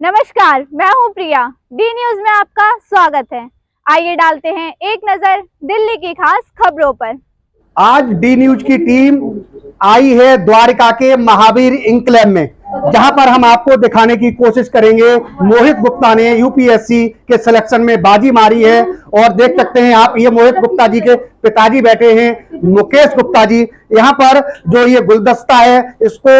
नमस्कार, मैं हूं प्रिया। डी न्यूज में आपका स्वागत है। आइए डालते हैं एक नजर दिल्ली की खास खबरों पर। आज डी न्यूज की टीम आई है द्वारका के महावीर इंक्लेव में, जहां पर हम आपको दिखाने की कोशिश करेंगे मोहित गुप्ता ने यूपीएससी के सिलेक्शन में बाजी मारी है। और देख सकते हैं आप, ये मोहित गुप्ता जी के पिताजी बैठे हैं, मुकेश गुप्ता जी। यहाँ पर जो ये गुलदस्ता है, इसको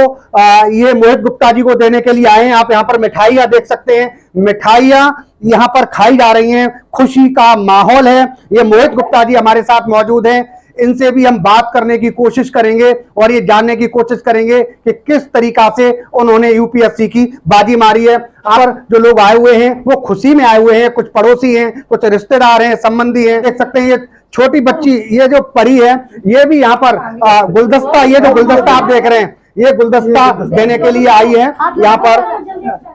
ये मोहित गुप्ता जी को देने के लिए आए हैं। आप यहाँ पर मिठाइयाँ देख सकते हैं, मिठाइयाँ यहाँ पर खाई जा रही हैं, खुशी का माहौल है। ये मोहित गुप्ता जी हमारे साथ मौजूद हैं, इनसे भी हम बात करने की कोशिश करेंगे और ये जानने की कोशिश करेंगे कि किस तरीका से उन्होंने यूपीएससी की बाजी मारी है। और जो लोग आए हुए हैं वो खुशी में आए हुए हैं, कुछ पड़ोसी हैं, कुछ रिश्तेदार हैं, संबंधी हैं। देख सकते हैं ये छोटी बच्ची, ये जो परी है, ये भी यहाँ पर गुलदस्ता, ये जो गुलदस्ता आप देख रहे हैं, ये गुलदस्ता देने के लिए आई है यहाँ पर।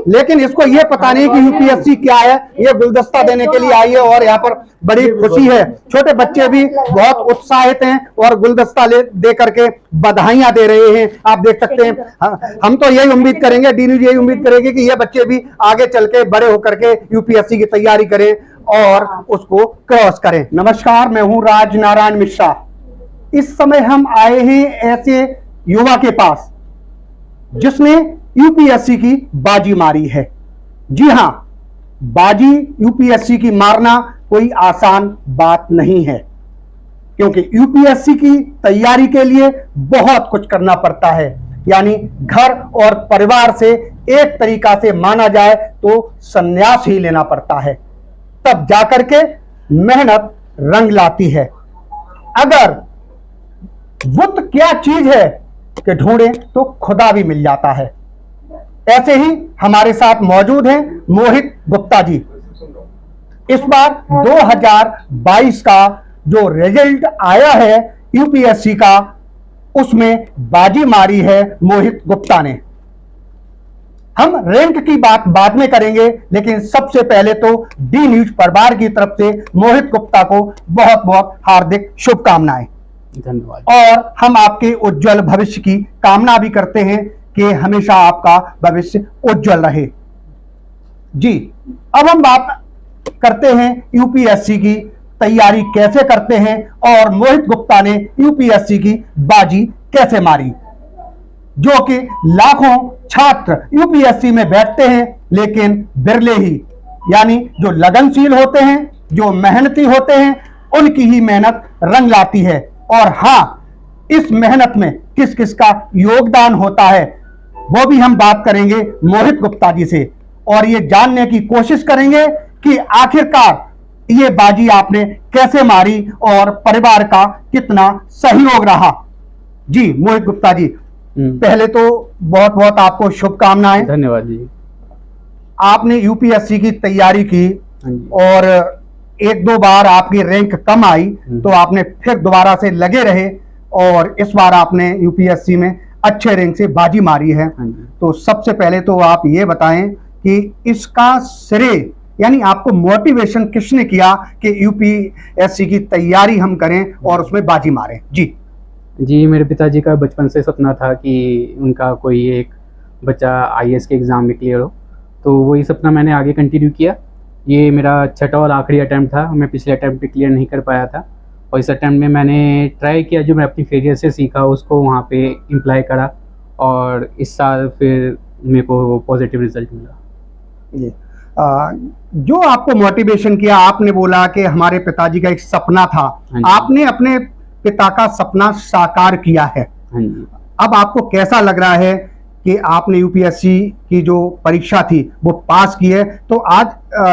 लेकिन इसको ये पता नहीं कि यूपीएससी क्या है, ये गुलदस्ता देने के लिए आई है और यहाँ पर बड़ी खुशी है। छोटे बच्चे भी बहुत उत्साहित हैं और गुलदस्ता दे करके बधाइयां दे रहे हैं। आप देख सकते हैं। हम तो यही उम्मीद करेंगे, डी न्यूज यही उम्मीद करेंगे कि ये बच्चे भी आगे चल के बड़े होकर के यूपीएससी की तैयारी करें और उसको क्रॉस करें। नमस्कार, मैं हूं राज नारायण मिश्रा। इस समय हम आए हैं ऐसे युवा के पास जिसने यूपीएससी की बाजी मारी है। जी हां, बाजी यूपीएससी की मारना कोई आसान बात नहीं है, क्योंकि यूपीएससी की तैयारी के लिए बहुत कुछ करना पड़ता है। यानी घर और परिवार से एक तरीका से माना जाए तो संन्यास ही लेना पड़ता है, तब जाकर के मेहनत रंग लाती है। अगर बुत क्या चीज है कि ढूंढे तो खुदा भी मिल जाता है। ऐसे ही हमारे साथ मौजूद हैं मोहित गुप्ता जी। इस बार 2022 का जो रिजल्ट आया है यूपीएससी का, उसमें बाजी मारी है मोहित गुप्ता ने। हम रैंक की बात बाद में करेंगे, लेकिन सबसे पहले तो डी न्यूज परिवार की तरफ से मोहित गुप्ता को बहुत बहुत हार्दिक शुभकामनाएं। धन्यवाद। और हम आपके उज्जवल भविष्य की कामना भी करते हैं कि हमेशा आपका भविष्य उज्जवल रहे। जी, अब हम बात करते हैं यूपीएससी की तैयारी कैसे करते हैं और मोहित गुप्ता ने यूपीएससी की बाजी कैसे मारी। जो कि लाखों छात्र यूपीएससी में बैठते हैं, लेकिन बिरले ही, यानी जो लगनशील होते हैं, जो मेहनती होते हैं, उनकी ही मेहनत रंग लाती है। और हां, इस मेहनत में किस किस का योगदान होता है वो भी हम बात करेंगे मोहित गुप्ता जी से, और ये जानने की कोशिश करेंगे कि आखिरकार ये बाजी आपने कैसे मारी और परिवार का कितना सहयोग रहा। जी मोहित गुप्ता जी, पहले तो बहुत बहुत आपको शुभकामनाएं। धन्यवाद जी। आपने यूपीएससी की तैयारी की और एक दो बार आपकी रैंक कम आई, तो आपने फिर दोबारा से लगे रहे और इस बार आपने यूपीएससी में अच्छे रैंक से बाजी मारी है। तो सबसे पहले तो आप ये बताएं कि इसका श्रेय, यानी आपको मोटिवेशन किसने किया कि यूपीएससी की तैयारी हम करें और उसमें बाजी मारें। जी, मेरे पिताजी का बचपन से सपना था कि उनका कोई एक बच्चा आईएएस के एग्ज़ाम में क्लियर हो, तो वही सपना मैंने आगे कंटिन्यू किया। ये मेरा छठा और आखिरी अटैम्प्ट था। मैं पिछले अटैम्प्ट पे क्लियर नहीं कर पाया था और इस अटैम्प्ट में मैंने ट्राई किया, जो मैं अपनी फेलियर से सीखा उसको वहाँ पे इम्प्लाई करा और इस साल फिर मेरे को पॉजिटिव रिजल्ट मिला। जो आपको मोटिवेशन किया, आपने बोला कि हमारे पिताजी का एक सपना था, आपने अपने पिता का सपना साकार किया है। अब आपको कैसा लग रहा है कि आपने यूपीएससी की जो परीक्षा थी वो पास की है? तो आज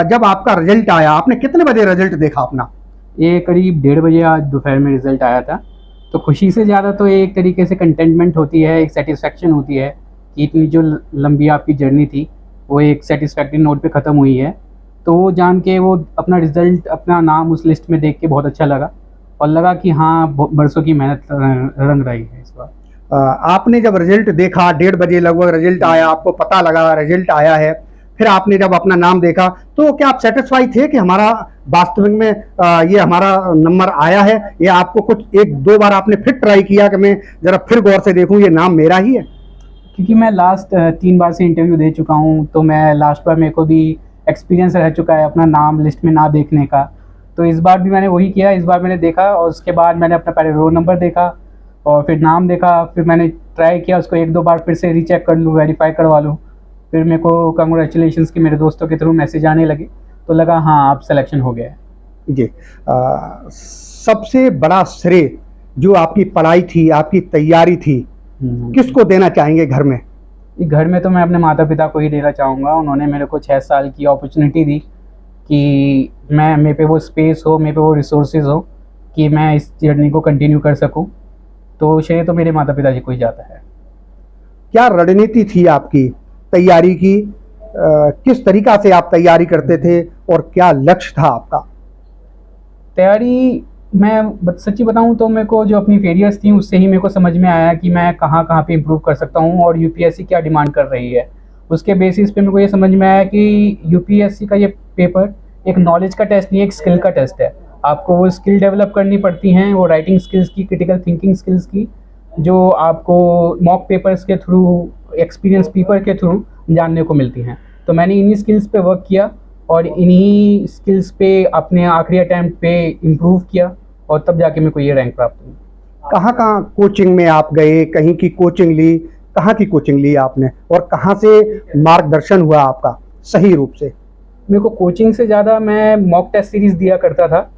जब आपका रिजल्ट आया, आपने कितने बजे रिजल्ट देखा अपना? ये करीब 1:30 बजे आज दोपहर में रिजल्ट आया था। तो खुशी से ज़्यादा तो एक तरीके से कंटेंटमेंट होती है, एक सेटिस्फेक्शन होती है कि इतनी जो लंबी आपकी जर्नी थी वो एक सेटिस्फैक्टरी नोट पे ख़त्म हुई है। तो वो जान के, वो अपना रिजल्ट, अपना नाम उस लिस्ट में देख के बहुत अच्छा लगा और लगा कि हाँ, बरसों की मेहनत रंग रही है इस बार। आपने जब रिजल्ट देखा, 1:30 बजे लगभग रिजल्ट आया, आपको पता लगा रिजल्ट आया है, फिर आपने जब अपना नाम देखा तो क्या आप सेटिस्फाई थे कि हमारा वास्तविक में ये हमारा नंबर आया है, या आपको कुछ एक दो बार आपने फिर ट्राई किया कि मैं जरा फिर गौर से देखूं ये नाम मेरा ही है? क्योंकि मैं लास्ट 3 बार से इंटरव्यू दे चुका हूँ, तो मैं लास्ट बार मेरे को भी एक्सपीरियंस रह चुका है अपना नाम लिस्ट में ना देखने का। तो इस बार भी मैंने वही किया, इस बार मैंने देखा और उसके बाद मैंने अपना पहले रोल नंबर देखा और फिर नाम देखा, फिर मैंने ट्राई किया उसको 1-2 बार फिर से रीचेक कर लूँ, वेरीफाई करवा लूँ। फिर मेरे को कंग्रेचुलेशंस की मेरे दोस्तों के थ्रू मैसेज आने लगे, तो लगा हाँ आप सिलेक्शन हो गया है। जी। सबसे बड़ा श्रेय जो आपकी पढ़ाई थी, आपकी तैयारी थी, किसको देना चाहेंगे घर में? घर में तो मैं अपने माता पिता को ही देना चाहूँगा। उन्होंने मेरे को 6 साल की अपॉर्चुनिटी दी कि मेरे पे वो स्पेस हो, मेरे पे वो रिसोर्सेज हो कि मैं इस जर्नी को कंटिन्यू कर सकूं। तो श्रेय तो मेरे माता पिता जी को ही जाता है। क्या रणनीति थी आपकी तैयारी की? किस तरीका से आप तैयारी करते थे और क्या लक्ष्य था आपका? तैयारी मैं सच्ची बताऊं तो मेरे को जो अपनी फेलियर्स थी उससे ही मेरे को समझ में आया कि मैं कहाँ कहाँ पे इम्प्रूव कर सकता हूँ और यूपीएससी क्या डिमांड कर रही है। उसके बेसिस पे मेरे को ये समझ में आया कि यूपीएससी का ये पेपर एक नॉलेज का टेस्ट नहीं है, एक स्किल का टेस्ट है। आपको वो स्किल डेवलप करनी पड़ती हैं, वो राइटिंग स्किल्स की, क्रिटिकल थिंकिंग स्किल्स की, जो आपको मॉक पेपर्स के थ्रू, एक्सपीरियंस पेपर के थ्रू जानने को मिलती हैं। तो मैंने इन्हीं स्किल्स पे वर्क किया और इन्हीं स्किल्स पे अपने आखिरी अटैम्प्ट पे इम्प्रूव किया और तब जाके मेरे को ये रैंक प्राप्त हुई। कहाँ कहाँ कोचिंग में आप गए? कहीं की कोचिंग ली? कहाँ की कोचिंग ली आपने और कहाँ से मार्गदर्शन हुआ आपका सही रूप से? मेरे को कोचिंग से ज़्यादा मैं मॉक टेस्ट सीरीज़ दिया करता था,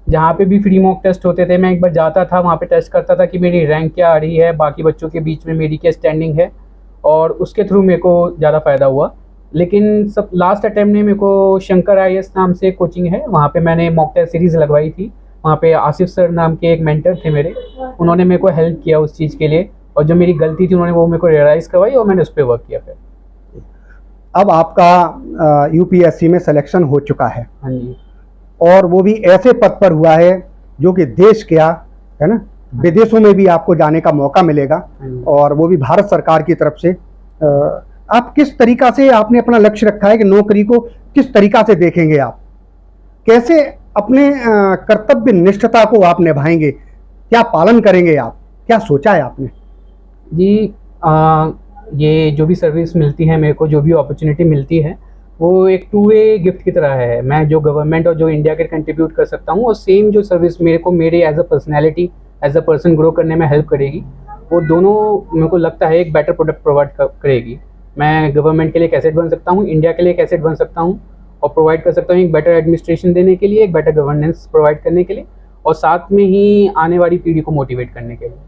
जहाँ पे भी फ्री मॉक टेस्ट होते थे। मैं एक बार जाता था, वहाँ पे टेस्ट करता था कि मेरी रैंक क्या आ रही है, बाकी बच्चों के बीच में मेरी क्या स्टैंडिंग है, और उसके थ्रू मेरे को ज़्यादा फ़ायदा हुआ। लेकिन सब लास्ट अटैम्प्ट में मेरे को शंकर IAS नाम से कोचिंग है, वहाँ पे मैंने मॉक टेस्ट सीरीज़ लगवाई थी। वहाँ पे आसिफ सर नाम के एक मेंटर थे मेरे, उन्होंने मेरे को हेल्प किया उस चीज़ के लिए, और जो मेरी गलती थी उन्होंने वो मेरे को रियलाइज़ करवाई और मैंने उस पर वर्क किया। फिर अब आपका यूपीएससी में सिलेक्शन हो चुका है। हाँ जी। और वो भी ऐसे पद पर हुआ है जो कि देश क्या है ना, विदेशों में भी आपको जाने का मौका मिलेगा, और वो भी भारत सरकार की तरफ से। आप किस तरीका से आपने अपना लक्ष्य रखा है कि नौकरी को किस तरीका से देखेंगे आप? कैसे अपने कर्तव्य निष्ठता को आप निभाएंगे? क्या पालन करेंगे आप? क्या सोचा है आपने? जी, ये जो भी सर्विस मिलती है मेरे को, जो भी अपॉर्चुनिटी मिलती है, वो एक 2-वे गिफ्ट की तरह है। मैं जो गवर्नमेंट और जो इंडिया के कंट्रीब्यूट कर सकता हूँ, और सेम जो सर्विस मेरे को मेरे as a personality, as a person grow करने में हेल्प करेगी, वो दोनों मेरे को लगता है एक बेटर प्रोडक्ट प्रोवाइड करेगी। मैं गवर्नमेंट के लिए एक एसेट बन सकता हूँ, इंडिया के लिए एक एसेट बन सकता हूँ, और प्रोवाइड कर सकता हूँ एक बेटर एडमिनिस्ट्रेशन देने के लिए, एक बेटर गवर्नेंस प्रोवाइड करने के लिए, और साथ में ही आने वाली पीढ़ी को मोटिवेट करने के लिए।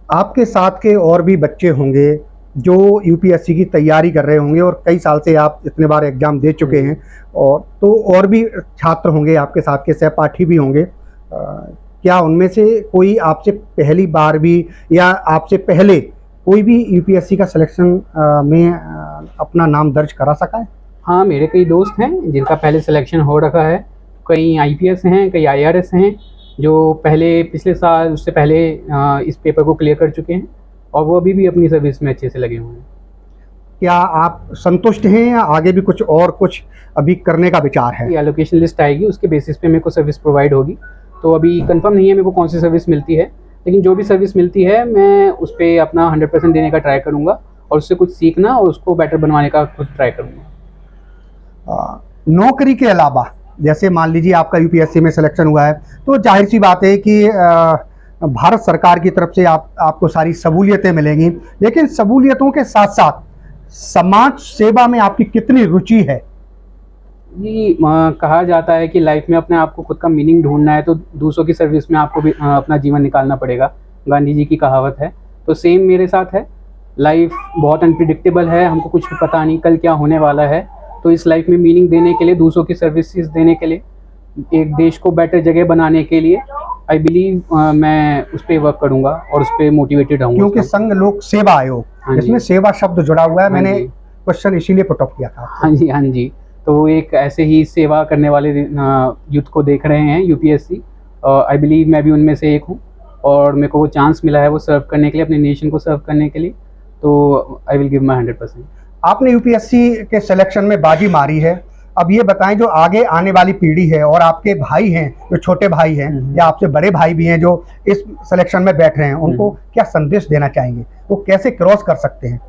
आपके साथ के और भी बच्चे होंगे जो यूपीएससी की तैयारी कर रहे होंगे, और कई साल से आप इतने बार एग्जाम दे चुके हैं, और तो और भी छात्र होंगे आपके साथ के, सहपाठी भी होंगे। क्या उनमें से कोई आपसे पहली बार भी या आपसे पहले कोई भी यूपीएससी का सिलेक्शन में अपना नाम दर्ज करा सका है? हाँ, मेरे कई दोस्त हैं जिनका पहले सिलेक्शन हो रखा है। कई IPS हैं, कई IRS हैं, जो पहले पिछले साल उससे पहले इस पेपर को क्लियर कर चुके हैं, और वो अभी भी अपनी सर्विस में अच्छे से लगे हुए हैं। क्या आप संतुष्ट हैं या आगे भी कुछ अभी करने का विचार है? एलोकेशन लिस्ट आएगी, उसके बेसिस पे मेरे को सर्विस प्रोवाइड होगी। तो अभी कंफर्म नहीं है मेरे को कौन सी सर्विस मिलती है, लेकिन जो भी सर्विस मिलती है मैं उस पर अपना 100% देने का ट्राई करूँगा, और उससे कुछ सीखना और उसको बेटर बनवाने का खुद ट्राई करूँगा। नौकरी के अलावा जैसे मान लीजिए आपका यूपीएससी में सिलेक्शन हुआ है, तो जाहिर सी बात है कि भारत सरकार की तरफ से आपको सारी सहूलियतें मिलेंगी, लेकिन सहूलियतों के साथ साथ समाज सेवा में आपकी कितनी रुचि है? जी, कहा जाता है कि लाइफ में अपने आप को खुद का मीनिंग ढूंढना है तो दूसरों की सर्विस में आपको भी अपना जीवन निकालना पड़ेगा। गांधी जी की कहावत है। तो सेम मेरे साथ है। लाइफ बहुत अनप्रिडिक्टेबल है, हमको कुछ भी पता नहीं कल क्या होने वाला है। तो इस लाइफ में मीनिंग देने के लिए, दूसरों की सर्विसेज देने के लिए, एक देश को बेटर जगह बनाने के लिए आई बिलीव मैं उस पर वर्क करूँगा और उस पर मोटिवेटेड रहूँगा। क्योंकि संघ लोक सेवा आयोग, इसमें सेवा शब्द जुड़ा हुआ है। मैंने क्वेश्चन इसीलिए पुट अप किया था। हाँ जी, हाँ जी। तो वो एक ऐसे ही सेवा करने वाले यूथ को देख रहे हैं यूपीएससी, आई बिलीव मैं भी उनमें से एक हूँ, और मेरे को वो चांस मिला है वो सर्व करने के लिए, अपने नेशन को सर्व करने के लिए। तो आई विल गिव माई 100%। आपने यूपीएससी के सिलेक्शन में बाजी मारी है, अब ये बताएं, जो आगे आने वाली पीढ़ी है और आपके भाई हैं, जो छोटे भाई हैं या आपसे बड़े भाई भी हैं जो इस सिलेक्शन में बैठ रहे हैं, उनको क्या संदेश देना चाहेंगे, वो कैसे क्रॉस कर सकते हैं?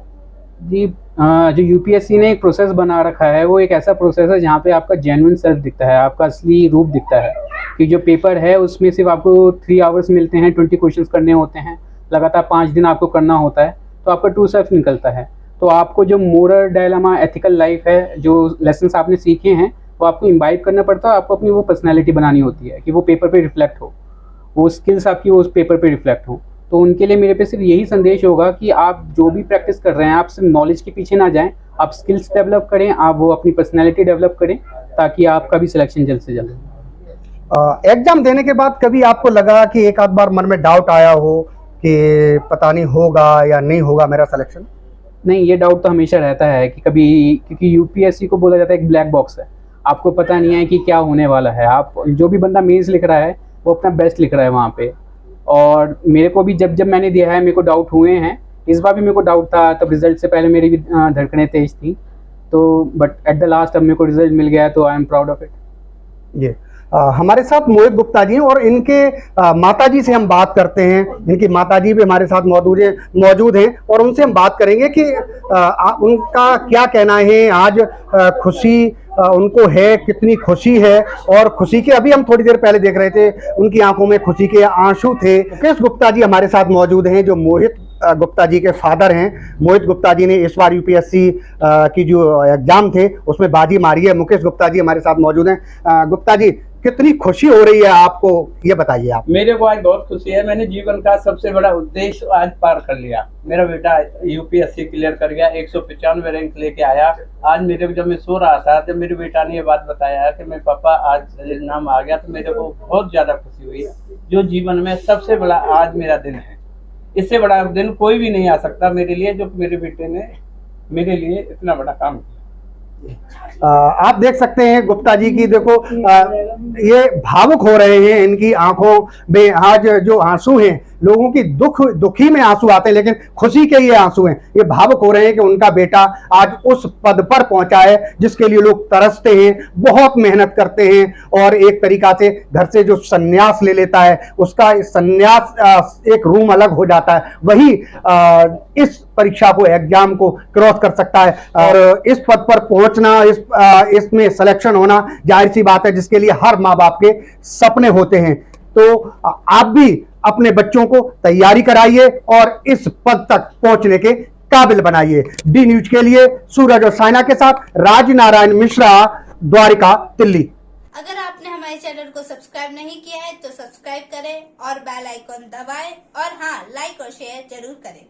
जी, जो यूपीएससी ने एक प्रोसेस बना रखा है वो एक ऐसा प्रोसेस है जहाँ पे आपका जेन्युइन सेल्फ दिखता है, आपका असली रूप दिखता है। कि जो पेपर है उसमें सिर्फ आपको 3 आवर्स मिलते हैं, 20 क्वेश्चंस करने होते हैं, लगातार 5 दिन आपको करना होता है, तो आपका ट्रू सेल्फ निकलता है। तो आपको जो मोरल डायलेमा, एथिकल लाइफ है, जो लेसन्स आपने सीखे हैं वो आपको इम्बाइब करना पड़ता है। आपको अपनी वो पर्सनैलिटी बनानी होती है कि वो पेपर पे रिफ्लेक्ट हो, वो स्किल्स आपकी वो उस पेपर पे रिफ्लेक्ट हो। तो उनके लिए मेरे पे सिर्फ यही संदेश होगा कि आप जो भी प्रैक्टिस कर रहे हैं, आप सिर्फ नॉलेज के पीछे ना जाएं, आप स्किल्स डेवलप करें, आप वो अपनी पर्सनैलिटी डेवलप करें, ताकि आपका भी सिलेक्शन जल्द से जल्द। एग्जाम देने के बाद कभी आपको लगा कि एक आध बार मन में डाउट आया हो कि पता नहीं होगा या नहीं होगा मेरा सिलेक्शन? नहीं, ये डाउट तो हमेशा रहता है कि कभी, क्योंकि यूपीएससी को बोला जाता है एक ब्लैक बॉक्स है, आपको पता नहीं है कि क्या होने वाला है। आप जो भी बंदा मेंस लिख रहा है वो अपना बेस्ट लिख रहा है वहाँ पे। और मेरे को भी जब मैंने दिया है मेरे को डाउट हुए हैं, इस बार भी मेरे को डाउट था, तब रिजल्ट से पहले मेरी भी धड़कनें तेज थी, तो बट एट द लास्ट अब मेरे को रिजल्ट मिल गया, तो I am proud of it. ये हमारे साथ मोहित गुप्ता जी हैं और इनके माताजी से हम बात करते हैं। इनकी माताजी भी हमारे साथ मौजूद हैं और उनसे हम बात करेंगे कि उनका क्या कहना है। आज खुशी उनको है, कितनी खुशी है, और खुशी के अभी हम थोड़ी देर पहले देख रहे थे उनकी आंखों में खुशी के आंसू थे। मुकेश गुप्ता जी हमारे साथ मौजूद हैं, जो मोहित गुप्ता जी के फादर हैं। मोहित गुप्ता जी ने इस बार यूपीएससी की जो एग्जाम थे उसमें बाजी मारी है। मुकेश गुप्ता जी हमारे साथ मौजूद हैं। गुप्ता जी, कितनी खुशी हो रही है आपको, ये बताइए आप। मेरे को आज बहुत खुशी है, मैंने जीवन का सबसे बड़ा उद्देश्य आज पार कर लिया। मेरा बेटा यूपीएससी क्लियर कर गया, 195 रैंक लेके आया। आज मेरे को जब मैं सो रहा था, जब मेरे बेटा ने ये बात बताया कि मैं पापा आज नाम आ गया, तो मेरे को बहुत ज्यादा खुशी हुई। जो जीवन में सबसे बड़ा आज मेरा दिन है, इससे बड़ा दिन कोई भी नहीं आ सकता मेरे लिए, जो मेरे बेटे ने मेरे लिए इतना बड़ा काम किया। आप देख सकते हैं गुप्ता जी की, देखो ये भावुक हो रहे हैं। इनकी आंखों में आज जो आंसू हैं, लोगों की दुखी में आंसू आते हैं, लेकिन खुशी के ये आंसू हैं। ये भावुक हो रहे हैं कि उनका बेटा आज उस पद पर पहुंचा है जिसके लिए लोग तरसते हैं, बहुत मेहनत करते हैं, और एक तरीका से घर से जो संन्यास ले लेता है उसका संन्यास एक रूम अलग हो जाता है, वही इस परीक्षा को, एग्जाम को क्रॉस कर सकता है। और इस पद पर पहुंचना, इसमें सिलेक्शन होना जाहिर सी बात है, जिसके लिए हर माँ बाप के सपने होते हैं। तो आप भी अपने बच्चों को तैयारी कराइए और इस पद तक पहुंचने के काबिल बनाइए। डी न्यूज के लिए सूरज और साइना के साथ राज नारायण मिश्रा, द्वारिका, दिल्ली। अगर आपने हमारे चैनल को सब्सक्राइब नहीं किया है तो सब्सक्राइब करें और बेल आइकॉन दबाएं, और हाँ, लाइक और शेयर जरूर करें।